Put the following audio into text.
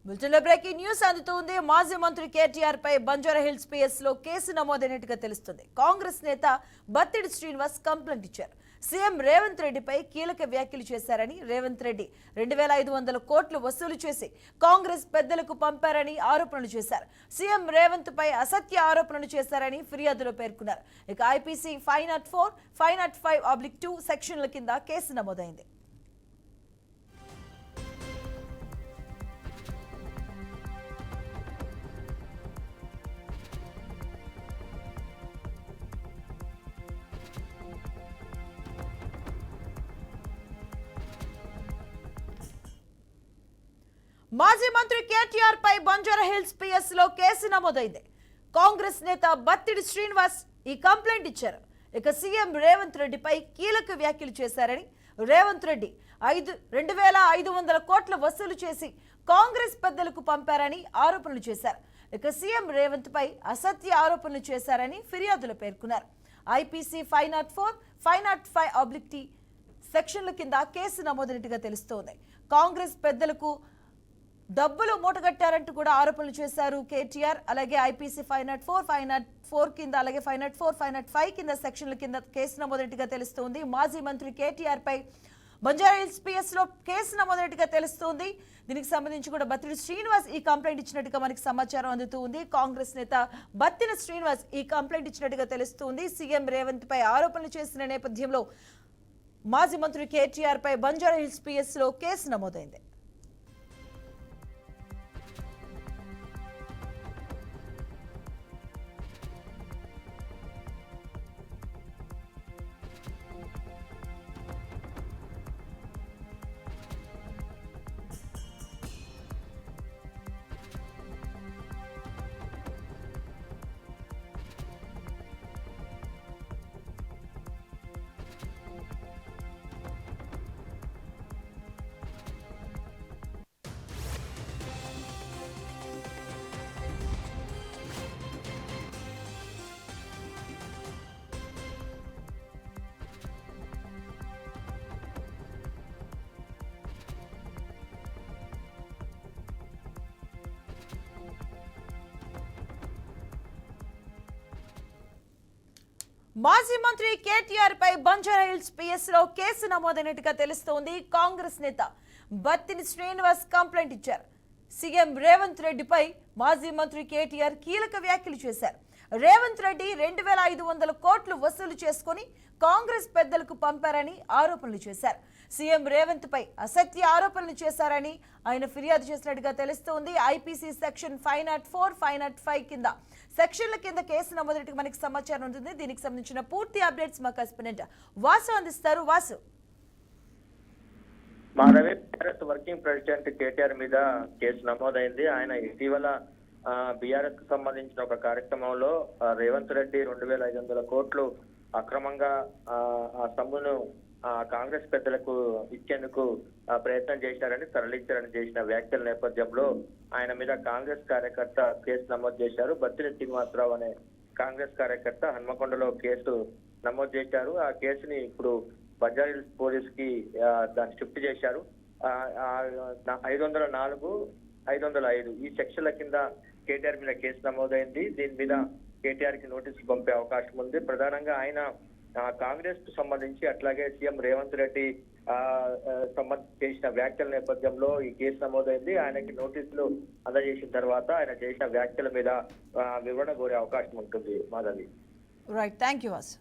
బులెటిన్లో breaking news అందుతుంది. మాజీ మంత్రి కేటీఆర్ పై బంజారాహిల్స్ పిఎస్ లో కేసు నమోదైనట్టుగా తెలుస్తుంది. కాంగ్రెస్ నేత బత్తిడి శ్రీనివాస్ కంప్లైంట్ ఇచ్చారు. సీఎం రేవంత్ రెడ్డిపై కీలక వ్యాఖ్యలు చేశారని, రేవంత్ రెడ్డి 2500 కోట్లు వసూలు చేసి కాంగ్రెస్ పెద్దలకు పంపారని ఆరోపణలు చేశారు. సీఎం రేవంత్ పై అసత్య ఆరోపణలు చేశారని ఫిర్యాదులో పేర్కొన్నారు. ఇక ఐపీసీ 504, 505/2 సెక్షన్ల కింద కేసు నమోదైంది. మాజీ మంత్రి కేటీఆర్ పై బంజారాహిల్స్ పిఎస్ లో కేసు నమోదైంది. కాంగ్రెస్ నేత బత్తిడి శ్రీనివాస్ ఈ కంప్లైంట్ ఇచ్చారు. ఇక సీఎం రేవంత్ రెడ్డిపై కీలక వ్యాఖ్యలు చేశారని, రేవంత్ రెడ్డి 2500 కోట్ల వసూలు చేసి కాంగ్రెస్ పెద్దలకు పంపారని ఆరోపణలు చేశారు. ఇక సీఎం రేవంత్ పై అసత్య ఆరోపణలు చేశారని ఫిర్యాదులో పేర్కొన్నారు. ఐపీసీ 504, 505/2 సెక్షన్ల కింద కేసు నమోదైనట్టుగా తెలుస్తోంది. కాంగ్రెస్ పెద్దలకు డబ్బులు మూటగట్టారంటూ కూడా ఆరోపణలు చేశారు కేటీఆర్. అలాగే ఐపీసీ 504, 504 కింద, అలాగే 504, 505 కింద సెక్షన్ల కింద కేసు నమోదైనట్టుగా తెలుస్తోంది. మాజీ మంత్రి కేటీఆర్ పై బంజారాహిల్స్ పిఎస్ లో కేసు నమోదైనట్టుగా తెలుస్తోంది. దీనికి సంబంధించి కూడా బత్తిడి శ్రీనివాస్ ఈ కంప్లైంట్ ఇచ్చినట్టుగా మనకి సమాచారం అందుతుంది. కాంగ్రెస్ నేత బత్తిడి శ్రీనివాస్ ఈ కంప్లైంట్ ఇచ్చినట్టుగా తెలుస్తుంది. సీఎం రేవంత్ పై ఆరోపణలు చేసిన నేపథ్యంలో మాజీ మంత్రి కేటీఆర్ పై బంజారాహిల్స్ పిఎస్ లో కేసు నమోదైంది. మాజీ మంత్రి కేటీఆర్ పై బంజారాహిల్స్ పిఎస్ లో కేసు నమోదైనట్టుగా తెలుస్తోంది. కాంగ్రెస్ నేత బత్తిడి శ్రీనివాస్ కంప్లైంట్ ఇచ్చారు. సీఎం రేవంత్ రెడ్డిపై మాజీ మంత్రి కేటీఆర్ కీలక వ్యాఖ్యలు చేశారు. రేవంత్ రెడ్డి 2500 కోట్లు వసూలు చేసుకుని కాంగ్రెస్ పెద్దలకు పంపారని ఆరోపణలు చేశారు. సీఎం రేవంత్ పై అసత్య ఆరోపణలు చేశారని ఆయన ఫిర్యాదు చేసినట్టుగా తెలుస్తోంది. ఐపీసీ సెక్షన్ 504, 505 కింద సెక్షన్ల కింద కేసు నమోదైనట్టుగా మనకి సమాచారం ఉంటుంది. దీనికి సంబంధించిన పూర్తి అప్డేట్స్ మా కరెస్పాండెంట్ వాసు అందిస్తారు. వాసు, మాధవి వర్కింగ్ ప్రెసిడెంట్ కేటీఆర్ మీద కేసు నమోదైంది. ఆయన ఇటీవల బీఆర్ఎస్ కు సంబంధించిన ఒక కార్యక్రమంలో రేవంత్ రెడ్డి 2500 కోట్లు అక్రమంగా ఆ సొమ్మును కాంగ్రెస్ పెద్దలకు ఇచ్చేందుకు ప్రయత్నం చేశారని, తరలించారని చేసిన వ్యాఖ్యల నేపథ్యంలో ఆయన మీద కాంగ్రెస్ కార్యకర్త కేసు నమోదు చేశారు. బత్తిడి శ్రీనివాసరావు అనే కాంగ్రెస్ కార్యకర్త హన్మకొండలో కేసు నమోదు చేశారు. ఆ కేసుని ఇప్పుడు బంజారాహిల్స్ పోలీస్ కి దాన్ని షిఫ్ట్ చేశారు. 504, 505 ఈ సెక్షన్ల కింద కేటీఆర్ మీద కేసు నమోదైంది. దీని మీద కేటీఆర్ కి నోటీసులు పంపే అవకాశం ఉంది. ప్రధానంగా ఆయన కాంగ్రెస్ కు సంబంధించి, అట్లాగే సీఎం రేవంత్ రెడ్డి చేసిన వ్యాఖ్యల నేపథ్యంలో ఈ కేసు నమోదైంది. ఆయనకి నోటీసులు అందజేసిన తర్వాత ఆయన చేసిన వ్యాఖ్యల మీద వివరణ కోరే అవకాశం ఉంటుంది. Madhavi, right, thank you Vasu.